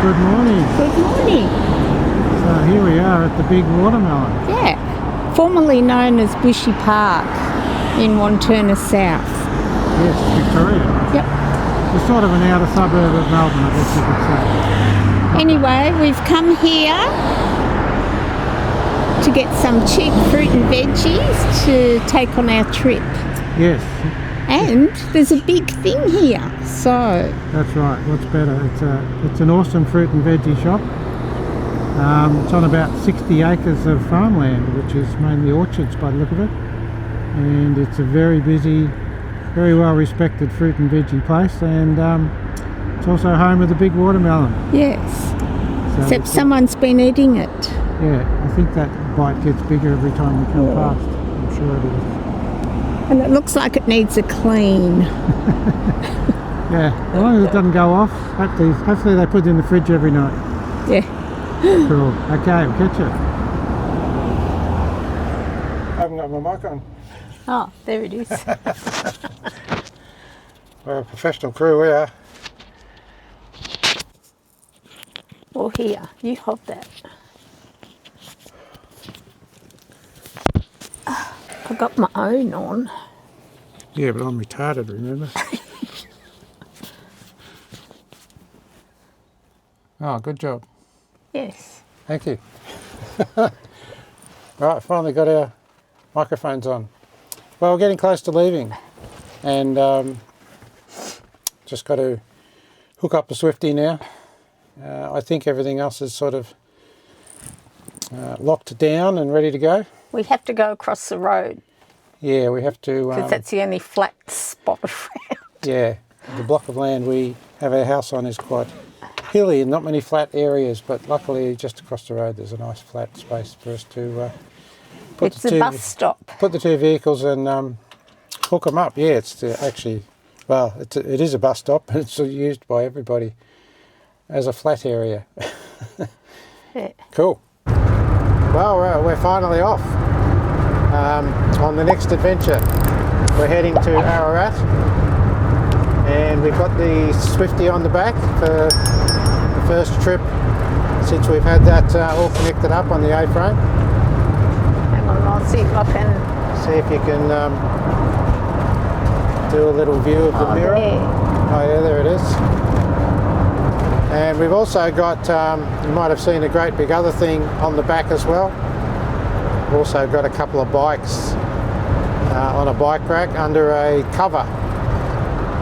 Good morning. Good morning. So here we are at the big watermelon. Yeah, formerly known as Bushy Park in Wantirna South. Yes, Victoria. Yep. It's sort of an outer suburb of Melbourne, I guess you could say. Anyway, we've come here to get some cheap fruit and veggies to take on our trip. Yes. And there's a big thing here, so... That's right. What's better? It's an awesome fruit and veggie shop. It's on about 60 acres of farmland, which is mainly orchards by the look of it. And it's a very busy, very well respected fruit and veggie place, and it's also home of the big watermelon. Yes. So Except someone's been eating it. Yeah, I think that bite gets bigger every time we come past. I'm sure it is. And it looks like it needs a clean. Yeah, as long as it doesn't go off. Hopefully they put it in the fridge every night. Yeah. Cool. Okay, we'll catch you. I haven't got my mic on. Oh, there it is. We're a professional crew, we are. Well, here, you hold that. I got my own on. Yeah, but I'm retarded, remember? Oh, good job. Yes. Thank you. Right, finally got our microphones on. Well, we're getting close to leaving, and just got to hook up the Swifty now. I think everything else is sort of locked down and ready to go. We have to go across the road Yeah, we have to... because that's the only flat spot around. Yeah, the block of land we have our house on is quite hilly and not many flat areas, but luckily just across the road there's a nice flat space for us to put It's a bus stop. Put the two vehicles and hook them up. Yeah, it's actually, well, it is a bus stop, but it's used by everybody as a flat area. Yeah. Cool. Well, we're finally off on the next adventure. We're heading to Ararat, and we've got the Swifty on the back for the first trip since we've had that all connected up on the A-frame. Hang on, I'll see if I can... See if you can do a little view of the mirror. There. Oh yeah, there it is. And we've also got, you might have seen a great big other thing on the back as well. We've also got a couple of bikes on a bike rack under a cover.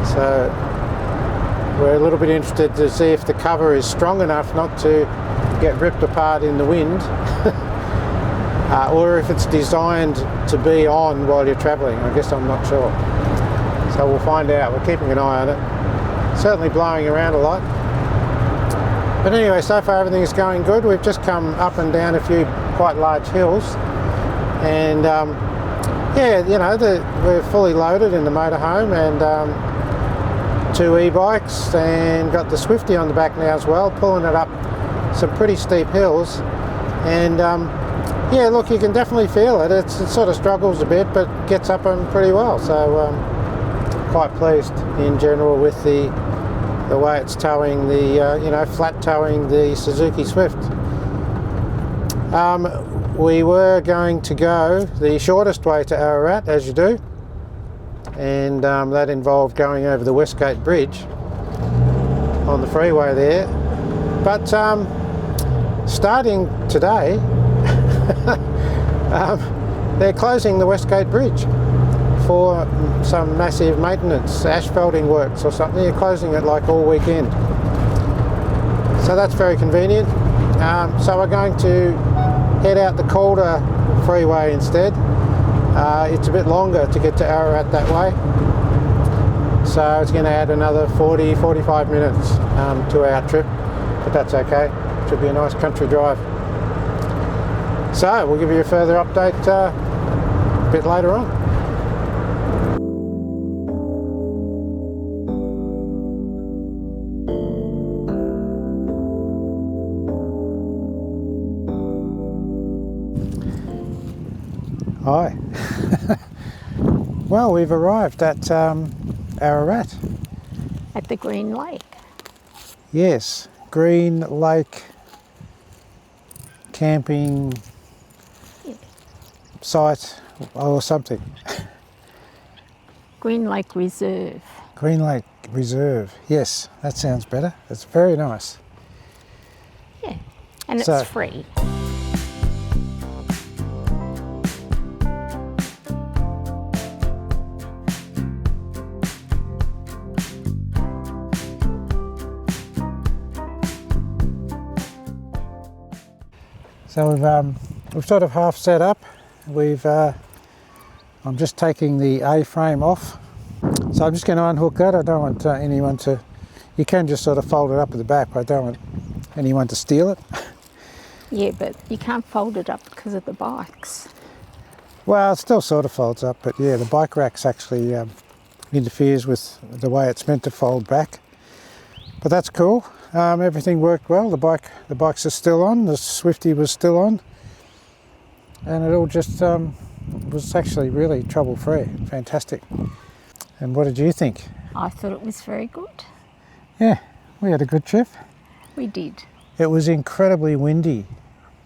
So we're a little bit interested to see if the cover is strong enough not to get ripped apart in the wind, or if it's designed to be on while you're travelling. I guess I'm not sure. So we'll find out. We're keeping an eye on it. Certainly blowing around a lot. But anyway, so far everything is going good. We've just come up and down a few quite large hills, and yeah, you know, we're fully loaded in the motorhome and two e-bikes, and got the Swifty on the back now as well, pulling it up some pretty steep hills. And yeah, look, you can definitely feel it. It sort of struggles a bit, but gets up them pretty well. So quite pleased in general with the way it's towing the, you know, flat towing the Suzuki Swift. We were going to go the shortest way to Ararat, as you do, and that involved going over the Westgate Bridge on the freeway there. But starting today, they're closing the Westgate Bridge for some massive maintenance, asphalting works or something. You're closing it like all weekend. So that's very convenient. So we're going to head out the Calder freeway instead. It's a bit longer to get to Ararat that way. So it's going to add another 40-45 minutes to our trip, but that's okay. Should be a nice country drive. So we'll give you a further update a bit later on. Hi. Well, we've arrived at Ararat. At the Green Lake. Yes, Green Lake camping site or something. Green Lake Reserve. Green Lake Reserve. Yes, that sounds better. It's very nice. Yeah, and it's So- free. So we've sort of half set up. I'm just taking the A-frame off. So I'm just going to unhook that. I don't want anyone to. You can just sort of fold it up at the back, but I don't want anyone to steal it. Yeah, but you can't fold it up because of the bikes. Well, it still sort of folds up, but yeah, the bike rack's actually interferes with the way it's meant to fold back. But that's cool. Everything worked well. The bikes are still on. The Swifty was still on, and it all just was actually really trouble-free. Fantastic. And what did you think? I thought it was very good. Yeah, we had a good trip. We did. It was incredibly windy,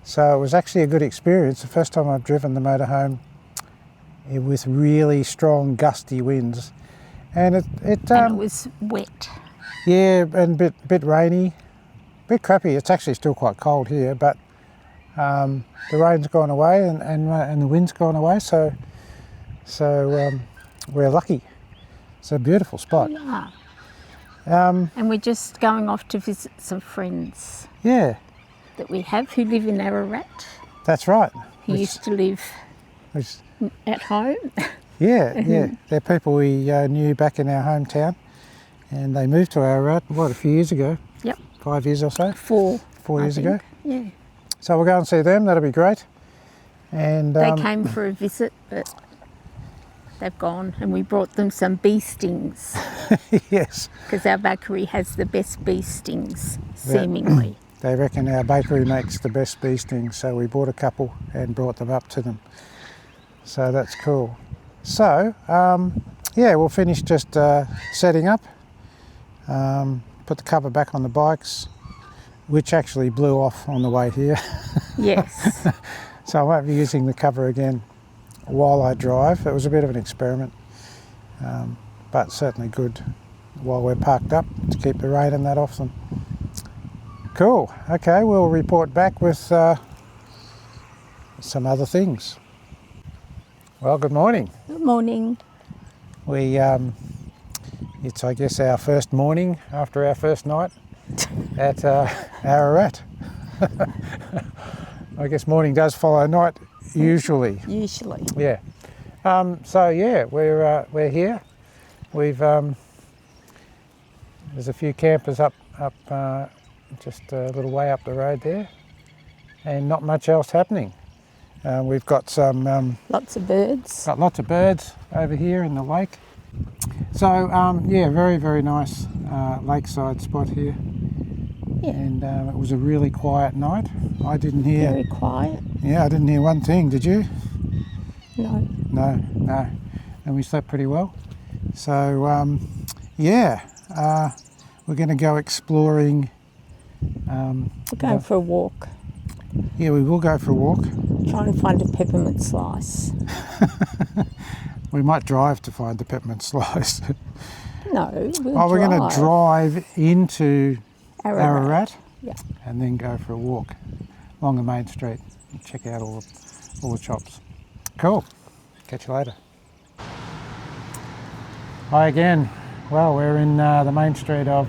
so it was actually a good experience. The first time I've driven the motorhome with really strong gusty winds, and And it was wet. yeah, and bit rainy, bit crappy. It's actually still quite cold here, but the rain's gone away and the wind's gone away, so we're lucky. It's a beautiful spot. Yeah. Um, And we're just going off to visit some friends yeah, that we have who live in Ararat. that's right. Who used to live Which- at home. yeah. They're people we knew back in our hometown, and they moved to Ararat, a few years ago? Yep. 5 years or so? 4 years I ago. think. Yeah. So we'll go and see them. That'll be great. And They came for a visit, but they've gone, and we brought them some bee stings yes, because our bakery has the best bee stings, seemingly. they reckon our bakery makes the best bee stings, so we bought a couple and brought them up to them. So that's cool. So, yeah, we'll finish just setting up, put the cover back on the bikes, which actually blew off on the way here. Yes. So I won't be using the cover again while I drive. It was a bit of an experiment, but certainly good while we're parked up to keep the rain and that off them. Cool. Okay, we'll report back with some other things. Well, good morning. Good morning. It's I guess our first morning after our first night at Ararat. I guess morning does follow night usually. Usually. Yeah. So yeah, we're here. We've there's a few campers up just a little way up the road there, and not much else happening. We've got some Lots of birds. got lots of birds over here in the lake. So yeah, very very nice lakeside spot here. Yeah. And it was a really quiet night. I didn't hear. Very quiet. Yeah, I didn't hear one thing. Did you? No. No. And we slept pretty well. So yeah, we're going to go exploring. We're going for a walk. Yeah, we will go for a walk. Trying to find a peppermint slice. We might drive to find the peppermint slice. No, We're going to drive into Ararat, Yeah. and then go for a walk along the main street and check out all the shops. Cool. Catch you later. Hi again. Well, we're in the main street of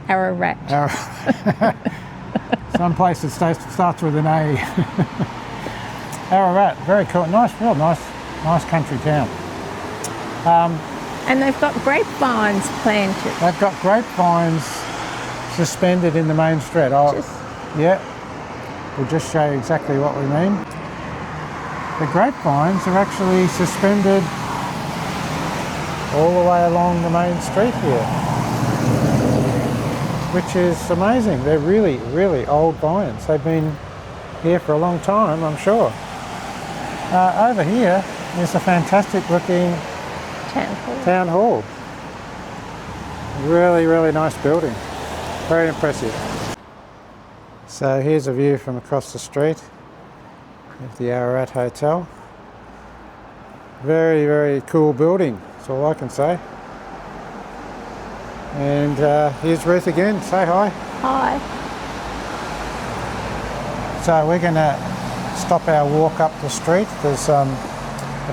Ararat. some place that starts with an A. Ararat, very cool. Real nice country town. And they've got grapevines planted. They've got grapevines suspended in the main street. Yeah, we'll just show you exactly what we mean. The grapevines are actually suspended all the way along the main street here, which is amazing. They're really, really old vines. They've been here for a long time, I'm sure. Over here is a fantastic looking Town hall. town hall. Really, really nice building. Very impressive. So here's a view from across the street of the Ararat Hotel. Very, very cool building, that's all I can say. And here's Ruth again, say hi. Hi. So we're going to stop our walk up the street. There's a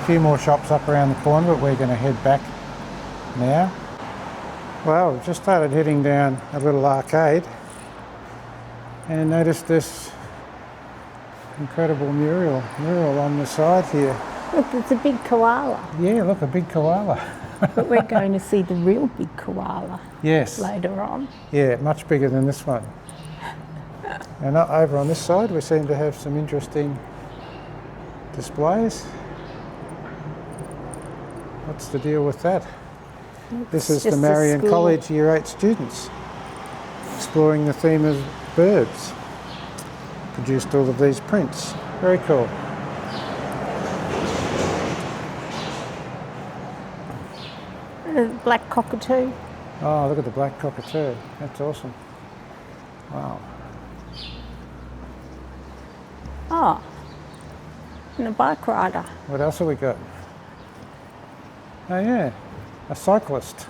few more shops up around the corner, but we're going to head back now. Well, we've just started heading down a little arcade and noticed this incredible mural on the side here. Look, there's a big koala. Yeah, look, a big koala. But we're going to see the real big koala Yes. later on. Yeah, much bigger than this one. And over on this side we seem to have some interesting displays. What's the deal with that? This is the Marion College Year 8 students exploring the theme of birds. Produced all of these prints. Very cool. Black cockatoo. Oh, look at the black cockatoo. That's awesome. Wow. Oh, and a bike rider. What else have we got? Oh yeah, a cyclist.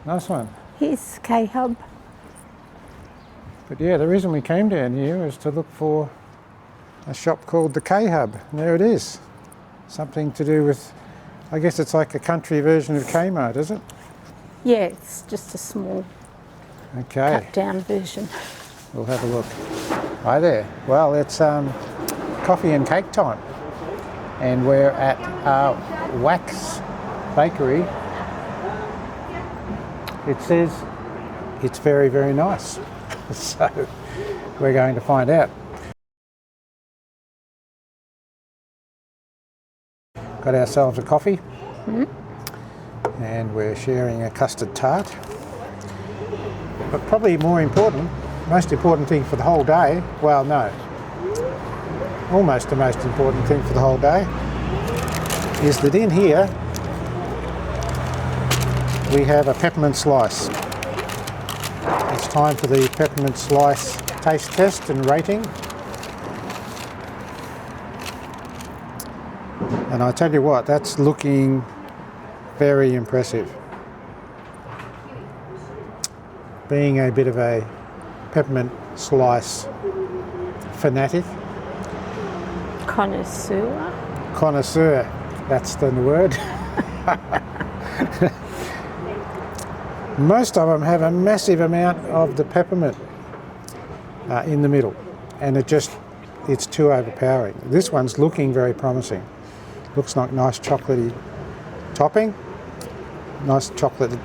Nice one. Here's K-Hub. But yeah, the reason we came down here was to look for a shop called the K-Hub. And there it is. Something to do with, I guess it's like a country version of Kmart, is it? Yeah, it's just a small Okay, cut down version. we'll have a look. Hi there. Well, it's coffee and cake time. And we're at Wax Bakery. It says it's very, very nice. So we're going to find out. Got ourselves a coffee. And we're sharing a custard tart. But probably more important, most important thing for the whole day, well no, almost the most important thing for the whole day, is that in here we have a peppermint slice. It's time for the peppermint slice taste test and rating. And I tell you what, that's looking very impressive. Being a bit of a peppermint slice fanatic. Connoisseur, that's the word. Most of them have a massive amount of the peppermint in the middle, and it's too overpowering. This one's looking very promising. Looks like nice chocolatey topping, nice chocolate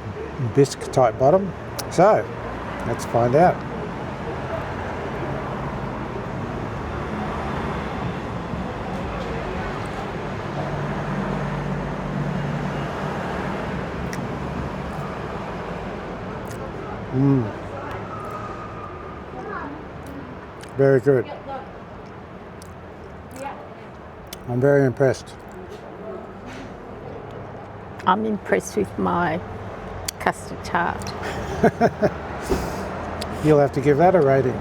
bisque type bottom. So, let's find out. Very good. I'm very impressed. I'm impressed with my custard tart. You'll have to give that a rating.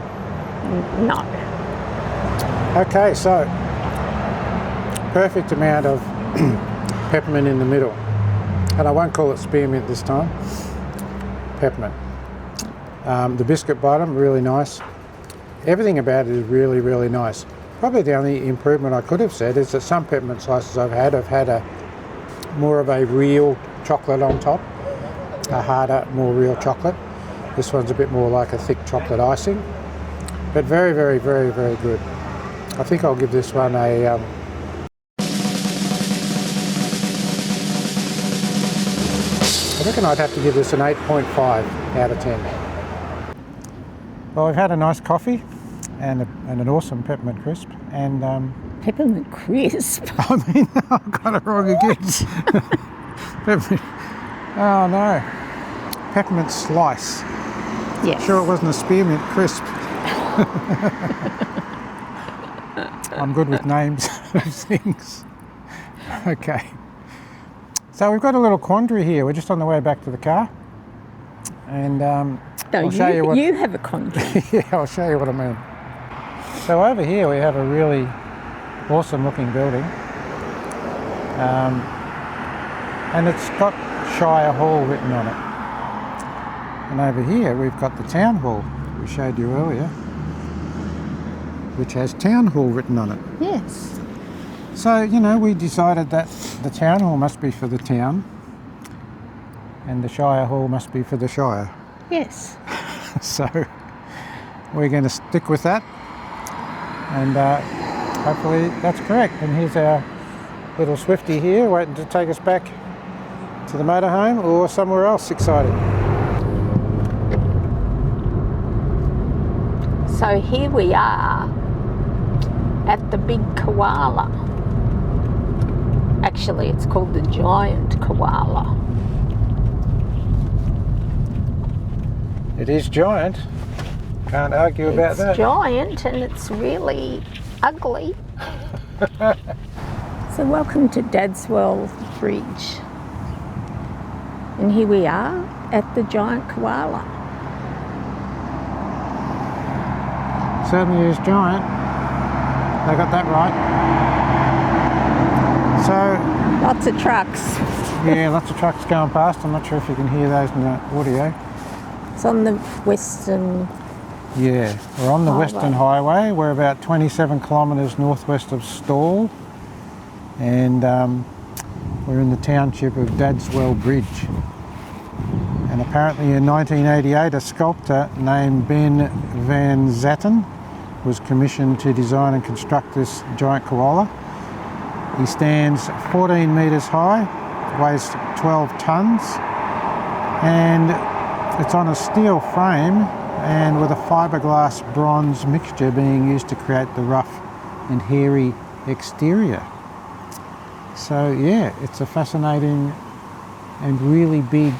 No. Okay, so perfect amount of peppermint in the middle. And I won't call it spearmint this time. Peppermint. The biscuit bottom, really nice. Everything about it is really, really nice. Probably the only improvement I could have said is that some peppermint slices I've had a more of a real chocolate on top, a harder, more real chocolate. This one's a bit more like a thick chocolate icing, but very, very, very, very good. I think I'll give this one a I reckon I'd have to give this an 8.5 out of 10. Well, we've had a nice coffee and an awesome peppermint crisp, and Peppermint crisp? I mean, I got it wrong again. Peppermint. Oh no, peppermint slice. Yes. Sure it wasn't a spearmint crisp. I'm good with names of things. Okay. So we've got a little quandary here. We're just on the way back to the car. And No, I'll show you what... you have a country. Yeah, I'll show you what I mean. So over here we have a really awesome looking building. And it's got Shire Hall written on it. And over here we've got the Town Hall we showed you earlier, which has Town Hall written on it. Yes. So, you know, we decided that the Town Hall must be for the town and the Shire Hall must be for the Shire. Yes. So we're going to stick with that, and hopefully that's correct. And here's our little Swifty here waiting to take us back to the motorhome or somewhere else exciting. So here we are at the Big Koala. Actually, it's called the Giant Koala. It is giant. Can't argue about that. It's giant and it's really ugly. So welcome to Dadswell Bridge. And here we are at the Giant Koala. Certainly is giant. They got that right. So... Lots of trucks. Yeah, lots of trucks going past. I'm not sure if you can hear those in the audio. It's on the western... Yeah, we're on the highway. Western Highway. We're about 27 kilometres northwest of Stawell, and we're in the township of Dadswell Bridge. And apparently in 1988 a sculptor named Ben Van Zatten was commissioned to design and construct this giant koala. He stands 14 metres high, weighs 12 tonnes, and it's on a steel frame and with a fiberglass bronze mixture being used to create the rough and hairy exterior. So yeah, it's a fascinating and really big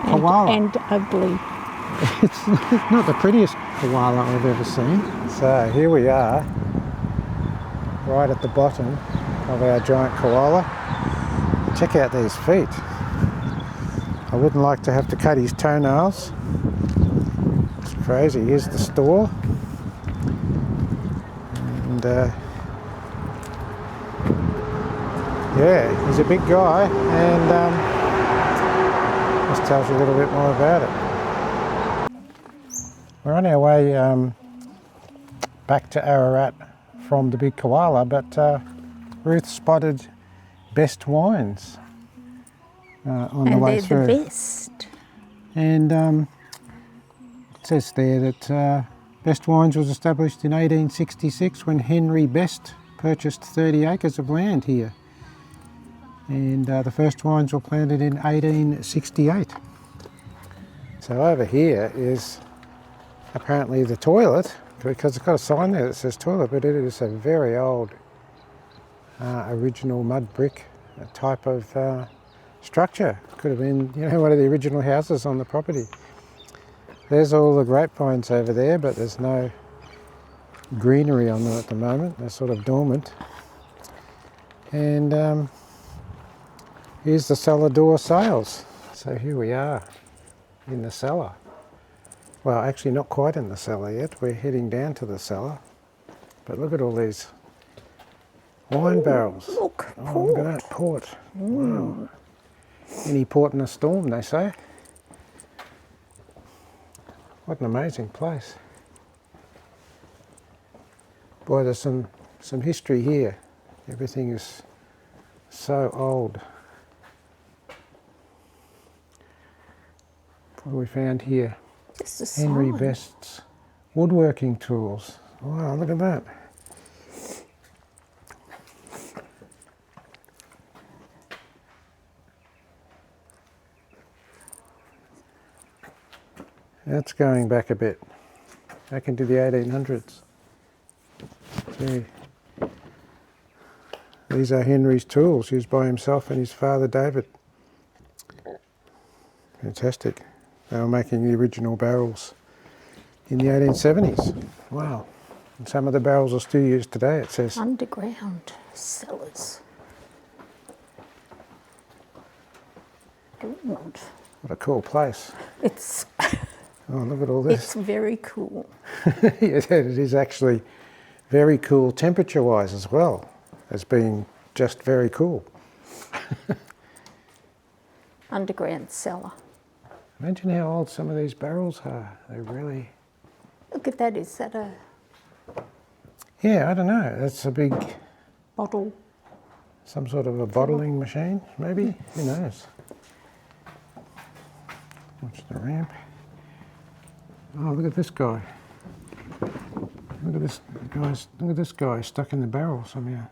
koala. And ugly. It's not the prettiest koala I've ever seen. So here we are, right at the bottom of our giant koala. Check out these feet. I wouldn't like to have to cut his toenails. It's crazy. Here's the store. And yeah, he's a big guy, and this tells you a little bit more about it. We're on our way back to Ararat from the Big Koala, but Ruth spotted Best Wines on the way through. And they're the best. And it says there that Best Wines was established in 1866 when Henry Best purchased 30 acres of land here. And the first wines were planted in 1868. So over here is apparently the toilet, because it's got a sign there that says toilet, but it is a very old original mud brick type of structure. Could have been, you know, one of the original houses on the property. There's all the grapevines over there, but there's no greenery on them at the moment. They're sort of dormant. And here's the cellar door sales. So here we are in the cellar. Well, actually not quite in the cellar yet. We're heading down to the cellar. But look at all these wine barrels. Look, oh, look at that port. Wow. Any port in a storm, they say. What an amazing place. Boy, there's some history here. Everything is so old. What have we found here? Henry Best's woodworking tools. Wow, look at that. That's going back a bit, back into the 1800s. See, these are Henry's tools used by himself and his father David. Fantastic. They were making the original barrels in the 1870s. Wow. And some of the barrels are still used today, it says. Underground cellars. Good. What a cool place. It's Oh, look at all this. it's very cool. It is actually very cool temperature-wise as well as being just very cool. Underground cellar. Imagine how old some of these barrels are. They really... Look at that. Is that a Yeah, I don't know. That's a big... bottle? Some sort of a bottling machine, maybe? Who knows? Watch the ramp. Oh, look at this guy. Look at this guy's. Look at this guy stuck in the barrel somehow.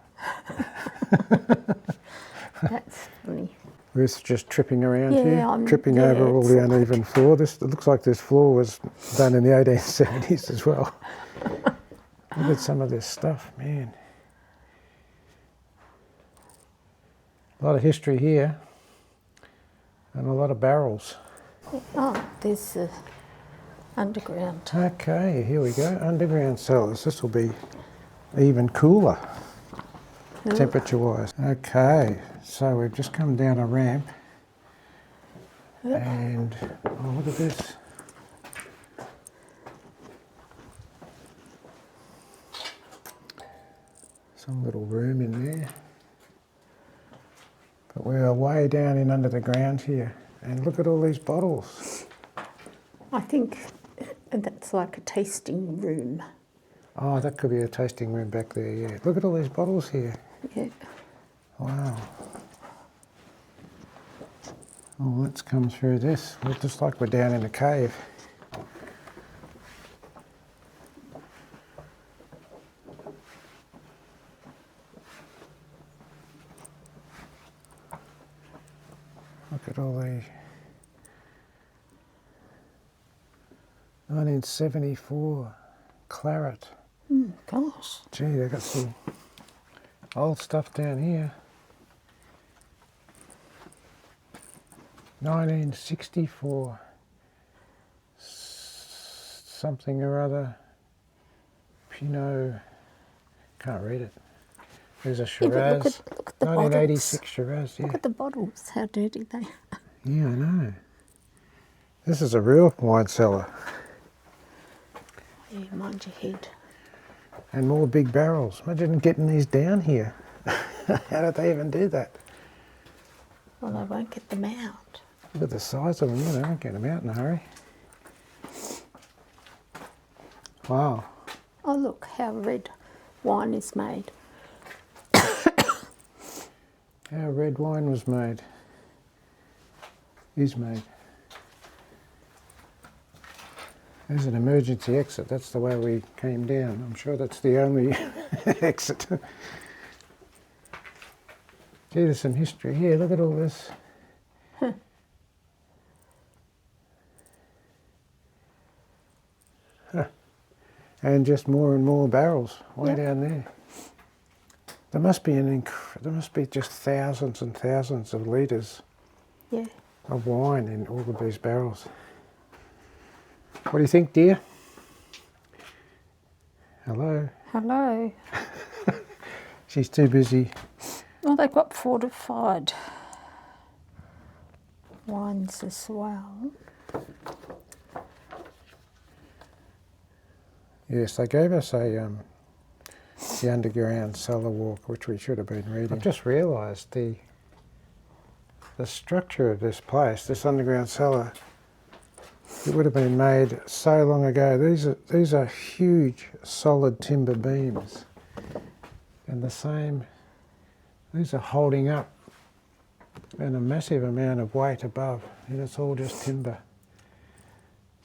That's funny. Ruth's just tripping around Yeah, here, tripping over all the uneven floor. It looks like this floor was done in the 1870s as well. Look at some of this stuff, man. A lot of history here, and a lot of barrels. Oh, there's the underground. Okay, here we go. Underground cellars. This will be even cooler, temperature-wise. Okay, so we've just come down a ramp, and oh, look at this. Some little room in there. But we are way down in under the ground here, and look at all these bottles. I think that's like a tasting room. Oh, that could be a tasting room back there, yeah. Look at all these bottles here. Yeah. Wow. Oh, let's come through this. It's just like we're down in a cave. Look at all the 1974 claret. Gosh. Gee, they got some old stuff down here. 1964 something or other. Pinot. Can't read it. There's a Shiraz. Yeah, look at the 1986 bottles. Shiraz, yeah. Look at the bottles, how dirty they are. Yeah, I know. This is a real wine cellar. Yeah, mind your head. And more big barrels. Imagine getting these down here. How did they even do that? Well, they won't get them out. Look at the size of them. You know, get them out in a hurry. Wow. Oh, look how red wine is made. How red wine was made. Is made. There's an emergency exit. That's the way we came down. I'm sure that's the only exit. Gee, there's some history here. Look at all this. And just more and more barrels way down there. There must be there must be just thousands and thousands of litres of wine in all of these barrels. What do you think, dear? Hello. Hello. She's too busy. Well, they've got fortified wines as well. Yes, they gave us the underground cellar walk, which we should have been reading. I've just realised the structure of this place, this underground cellar, it would have been made so long ago. These are huge, solid timber beams, and these are holding up, and a massive amount of weight above, and it's all just timber.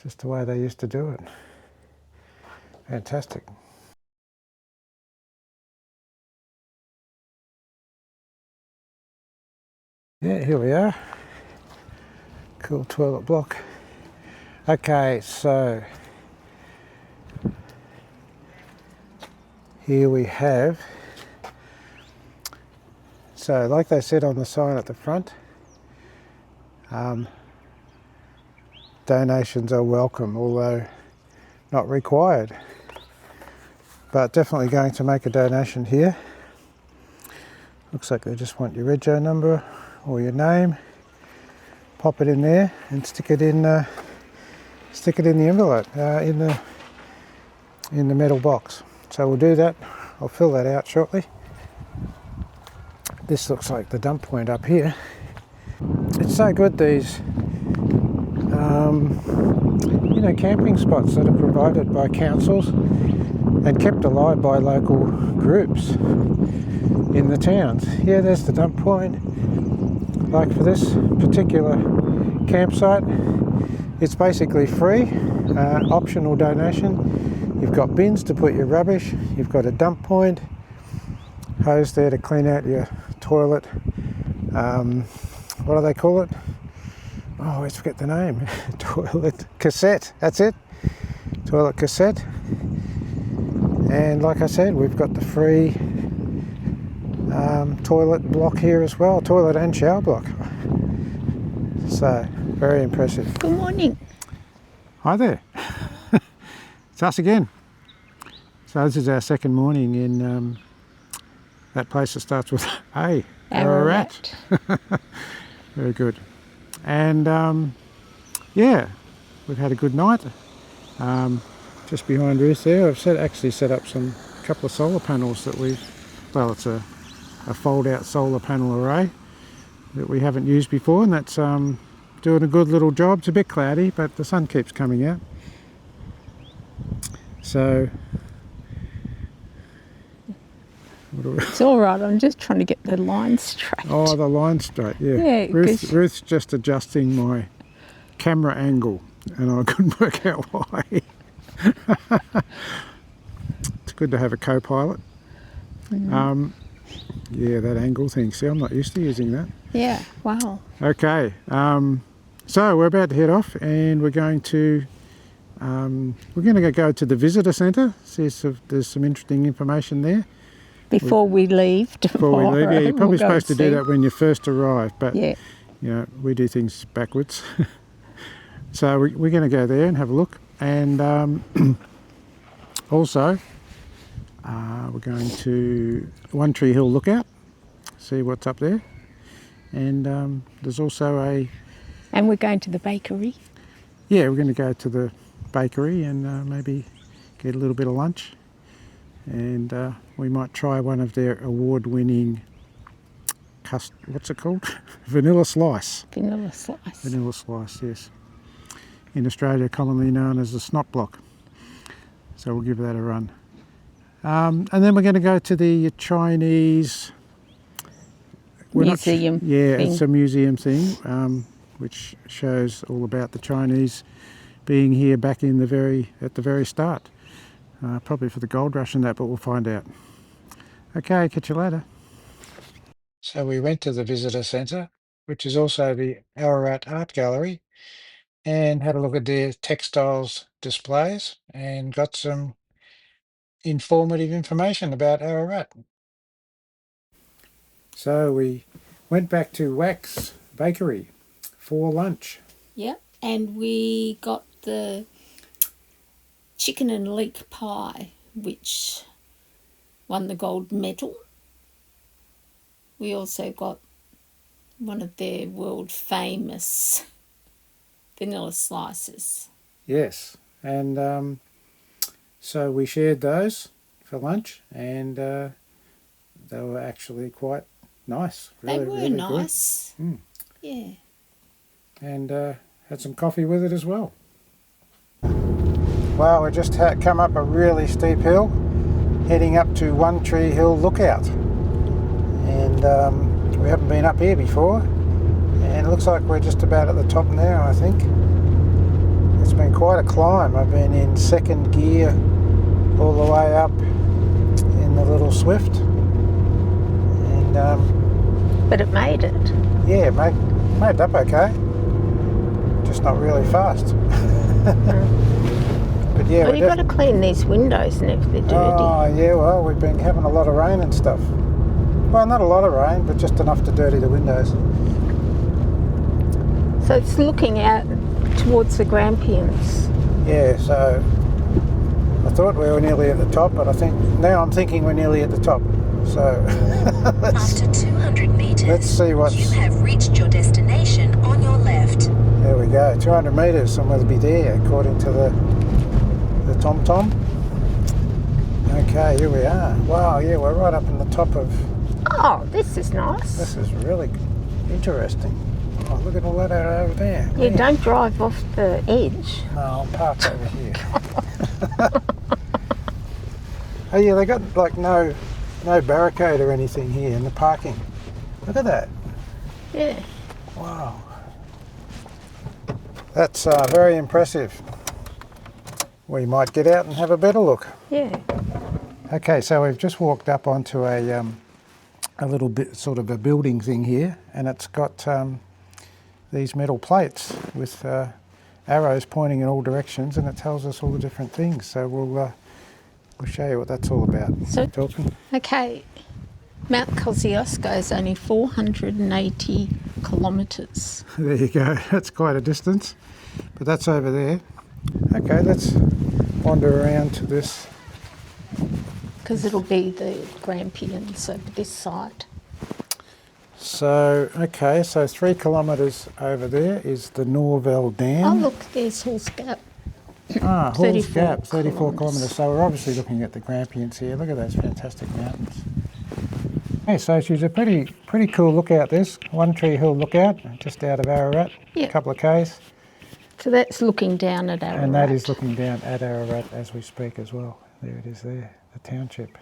Just the way they used to do it. Fantastic. Yeah, here we are. Cool toilet block. Okay, so here we have, so like they said on the sign at the front, donations are welcome, although not required. But definitely going to make a donation here. Looks like they just want your rego number or your name. pop it in there and stick it in the envelope in the metal box. So we'll do that. I'll fill that out shortly. This looks like the dump point up here. It's so good, these camping spots that are provided by councils and kept alive by local groups in the towns. Yeah, there's the dump point. Like for this particular campsite, it's basically free, optional donation. You've got bins to put your rubbish, you've got a dump point, hose there to clean out your toilet. What do they call it? Oh, I always forget the name. Toilet cassette, that's it. Toilet cassette. And like I said, we've got the free toilet block here as well, toilet and shower block. So, very impressive. Good morning. Hi there. It's us again. So this is our second morning in that place that starts with A. Ararat. Very good. And yeah, we've had a good night. Just behind Ruth there, I've actually set up a couple of solar panels that it's a fold-out solar panel array that we haven't used before, and that's doing a good little job. It's a bit cloudy, but the sun keeps coming out. So It's all right. I'm just trying to get the line straight. Oh, the line straight, yeah. Yeah, Ruth's just adjusting my camera angle, and I couldn't work out why. It's good to have a co-pilot. Mm. Yeah, that angle thing. See, I'm not used to using that. Yeah, wow. Okay, so we're about to head off, and we're going to go to the visitor centre. See if there's some interesting information there. Before we leave tomorrow. Yeah, you're probably supposed to do that when you first arrive, but yeah, we do things backwards. So we're going to go there and have a look, and also we're going to One Tree Hill Lookout, see what's up there, and there's also and we're going to the bakery. Yeah, we're going to go to the bakery and maybe get a little bit of lunch, and we might try one of their award-winning what's it called? Vanilla slice. Vanilla slice. Vanilla slice, yes. In Australia, commonly known as the snot block. So we'll give that a run. And then we're going to go to the Chinese museum. It's a museum thing, which shows all about the Chinese being here back at the very start. Probably for the gold rush and that, but we'll find out. Okay, catch you later. So we went to the visitor centre, which is also the Ararat Art Gallery, and had a look at their textiles displays and got some informative information about Ararat. So we went back to Wax Bakery for lunch. Yeah, and we got the chicken and leek pie, which won the gold medal. We also got one of their world famous vanilla slices. Yes, and so we shared those for lunch, and they were actually quite nice. They were really nice. Mm. Yeah. And had some coffee with it as well. Well, we just come up a really steep hill, heading up to One Tree Hill Lookout. And we haven't been up here before, and it looks like we're just about at the top now, I think. It's been quite a climb. I've been in second gear all the way up in the little Swift. And but it made it. Yeah, made it up okay. Just not really fast. But yeah, well, you've got to clean these windows and if they're dirty. Oh yeah, well, we've been having a lot of rain and stuff. Well, not a lot of rain, but just enough to dirty the windows. So it's looking out towards the Grampians. Yeah, so I thought we were nearly at the top, but I'm thinking we're nearly at the top. So After 200 meters, let's see what's... you have reached your destination on your left. There we go, 200 metres and we'll be there according to the TomTom. Okay, here we are. Wow, yeah, we're right up in the top of... Oh, this is nice. This is really interesting. Oh, look at all that over there. Yeah, don't drive off the edge. No, I'll park over here. Oh yeah, they got like no barricade or anything here in the parking. Look at that. Yeah. Wow. That's very impressive. We might get out and have a better look. Yeah. Okay, so we've just walked up onto a little bit sort of a building thing here, and it's got these metal plates with arrows pointing in all directions, and it tells us all the different things. So we'll show you what that's all about. So, Talking. okay, Mount Kosciuszko is only 480 kilometres. There you go. That's quite a distance, but that's over there. Okay, let's wander around to this. Because it'll be the Grampians over this side. So, okay, so 3 kilometres over there is the Norvell Dam. Oh, look, there's Hall's Gap. Ah, Hall's Gap, 34 kilometres. kilometres. So we're obviously looking at the Grampians here. Look at those fantastic mountains. Hey, so she's a pretty cool lookout, this. One Tree Hill Lookout, just out of Ararat, Yep. a couple of k's. So that's looking down at Ararat. And that is looking down at Ararat as we speak as well. There it is there, the township.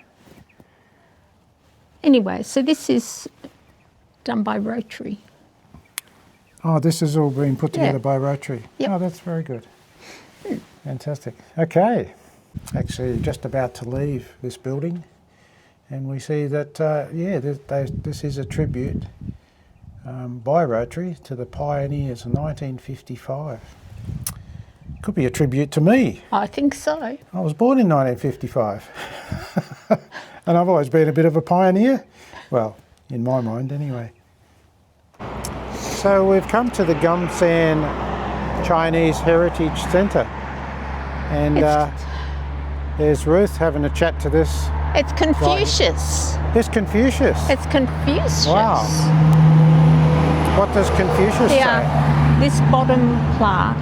Anyway, so this is done by Rotary. Oh, this has all been put together Yeah. by Rotary. Yep. Oh, that's very good. Fantastic. Okay, actually just about to leave this building, and we see that, yeah, this is a tribute by Rotary to the pioneers in 1955. Could be a tribute to me. I think so. I was born in 1955. And I've always been a bit of a pioneer. Well, in my mind anyway. So we've come to the Gumsan Chinese Heritage Centre. And there's Ruth having a chat to this. It's Confucius. It's Confucius. It's Confucius. Wow. What does Confucius say? Yeah, this bottom plaque.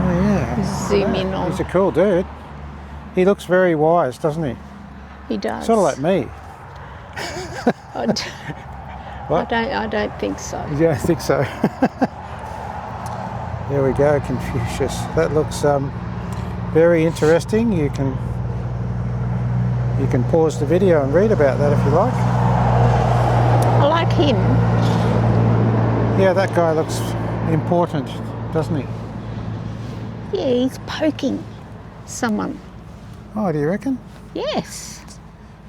Oh yeah. Zoom in on. He's a cool dude. He looks very wise, doesn't he? He does. Sort of like me. What? I don't think so. You don't think so? There we go, Confucius. That looks very interesting. You can pause the video and read about that if you like. I like him. Yeah, that guy looks important, doesn't he? Yeah, he's poking someone. Oh, do you reckon? Yes.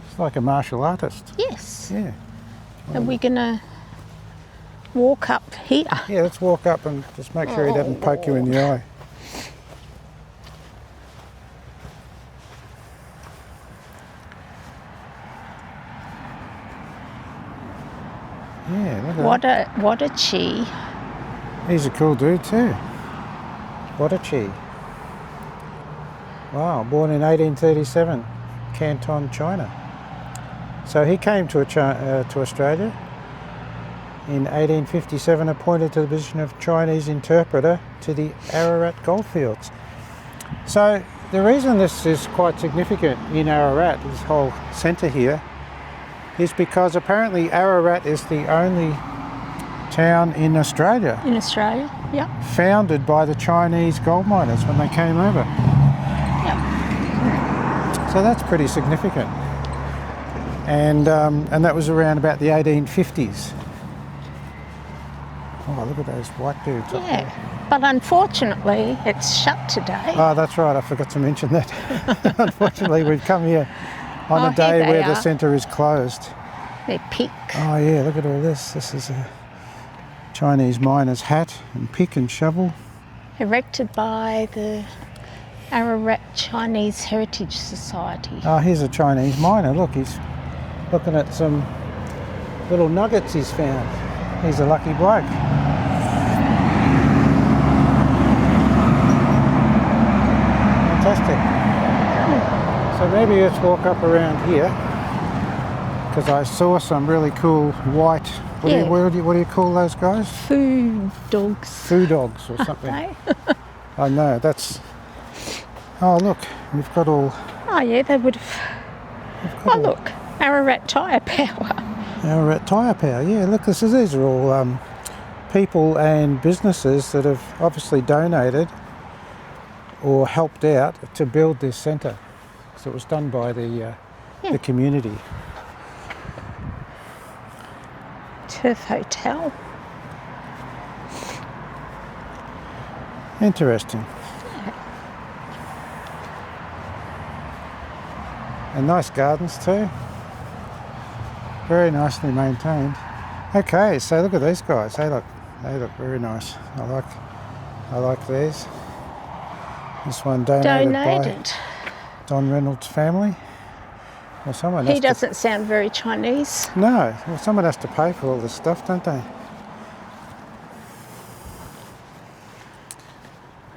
It's like a martial artist. Yes. Yeah. Are we gonna walk up here? Yeah, let's walk up and just make sure he doesn't poke you in the eye. Yeah, look at that. What a chi. He's a cool dude too. What a chi. Wow, born in 1837, Canton, China. So he came to Australia in 1857, appointed to the position of Chinese interpreter to the Ararat goldfields. So the reason this is quite significant in Ararat, this whole centre here, is because apparently Ararat is the only town in Australia In Australia? Yep. founded by the Chinese gold miners when they came over. Yep. So that's pretty significant. And that was around about the 1850s. Oh, look at those white dudes up there. Yeah. But unfortunately, it's shut today. Oh, that's right, I forgot to mention that. Unfortunately, we've come here on a day here they where the are. centre is closed. They're pink. Oh yeah, look at all this. This is a Chinese miner's hat and pick and shovel. Erected by the Ararat Chinese Heritage Society. Oh, here's a Chinese miner. Look, he's looking at some little nuggets he's found. He's a lucky bloke. Fantastic. So maybe let's walk up around here because I saw some really cool white. Yeah. What do you call those guys? Food dogs. Foo dogs or something. They? I know. That's. Oh look, we've got all. Oh yeah, they would have. Oh look, Ararat tyre power. Ararat tyre power. Yeah, look, these are all people and businesses that have obviously donated or helped out to build this centre. So it was done by the community. Turf Hotel. Interesting. And nice gardens too. Very nicely maintained. Okay, so look at these guys. They look very nice. I like these. This one donated by Don Reynolds' family. Well, someone He doesn't sound very Chinese. No, well, someone has to pay for all this stuff, don't they?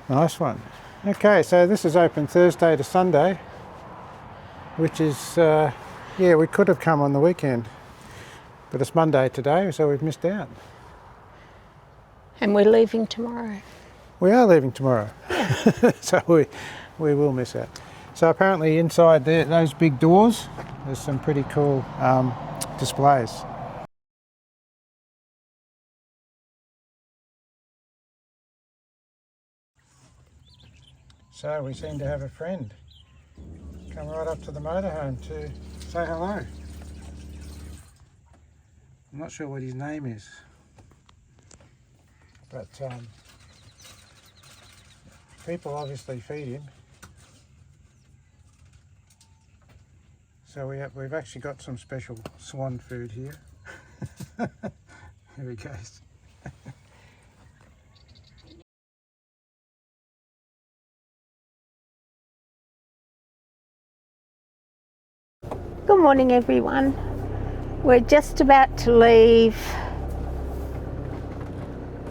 Nice one. Okay, so this is open Thursday to Sunday, which is, yeah, we could have come on the weekend, but it's Monday today, so we've missed out. And we're leaving tomorrow. We are leaving tomorrow, so we will miss out. So apparently inside there, those big doors, there's some pretty cool displays. So we seem to have a friend come right up to the motorhome to say hello. I'm not sure what his name is, but people obviously feed him. So we've actually got some special swan food here. Here he goes. Good morning, everyone. We're just about to leave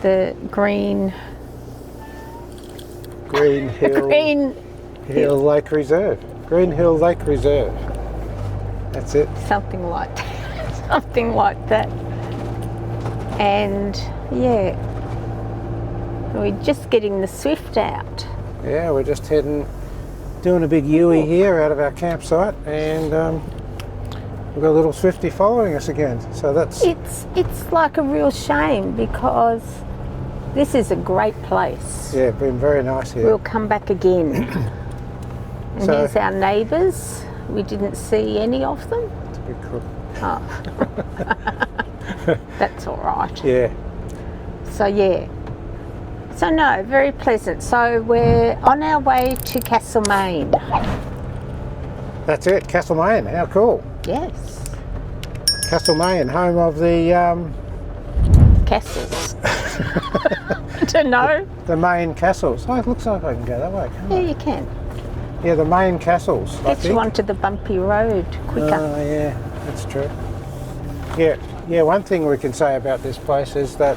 the Green Hill Lake Reserve. Green Hill Lake Reserve. That's it. Something like that. Something like that. And yeah, we're just getting the Swift out. Yeah, we're just doing a big U-ey here out of our campsite, and we've got a little Swifty following us again. So that's it's like a real shame because this is a great place. Yeah, been very nice here. We'll come back again. And So- here's our neighbours. We didn't see any of them. It's a bit cool. Oh. That's all right. Yeah. So yeah. So no, very pleasant. So we're on our way to Castlemaine. That's it, Castlemaine. How cool. Yes. Castlemaine, home of the Castles. I don't know. the main castles. Oh, it looks like I can go that way, can't Yeah, I? you can. Yeah, the main castles. I Get think. you onto the bumpy road quicker. Oh, yeah, that's true. Yeah, one thing we can say about this place is that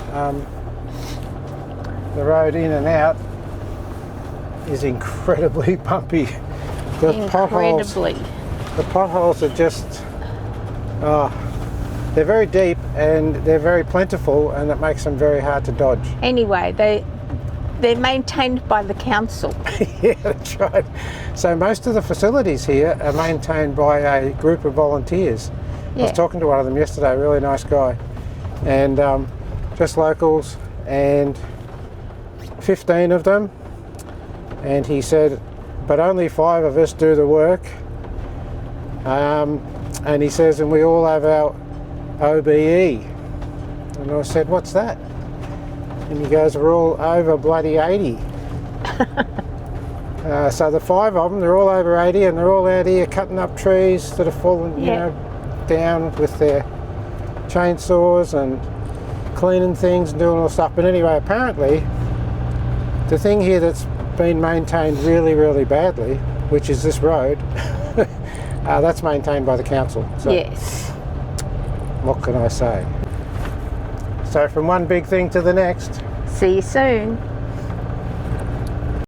the road in and out is incredibly bumpy. The potholes are just, they're very deep and they're very plentiful, and it makes them very hard to dodge. Anyway, they're maintained by the council. Yeah, that's right. So most of the facilities here are maintained by a group of volunteers. I was talking to one of them yesterday, a really nice guy, and just locals, and 15 of them, and he said, but only 5 of us do the work, and he says, and we all have our OBE, and I said, what's that? And he goes, we're all over bloody 80. So the 5 of them, they're all over 80, and they're all out here cutting up trees that have fallen, you know, down with their chainsaws and cleaning things and doing all stuff. But anyway, apparently the thing here that's been maintained really, really badly, which is this road, that's maintained by the council. So Yes. what can I say? So from one big thing to the next. See you soon.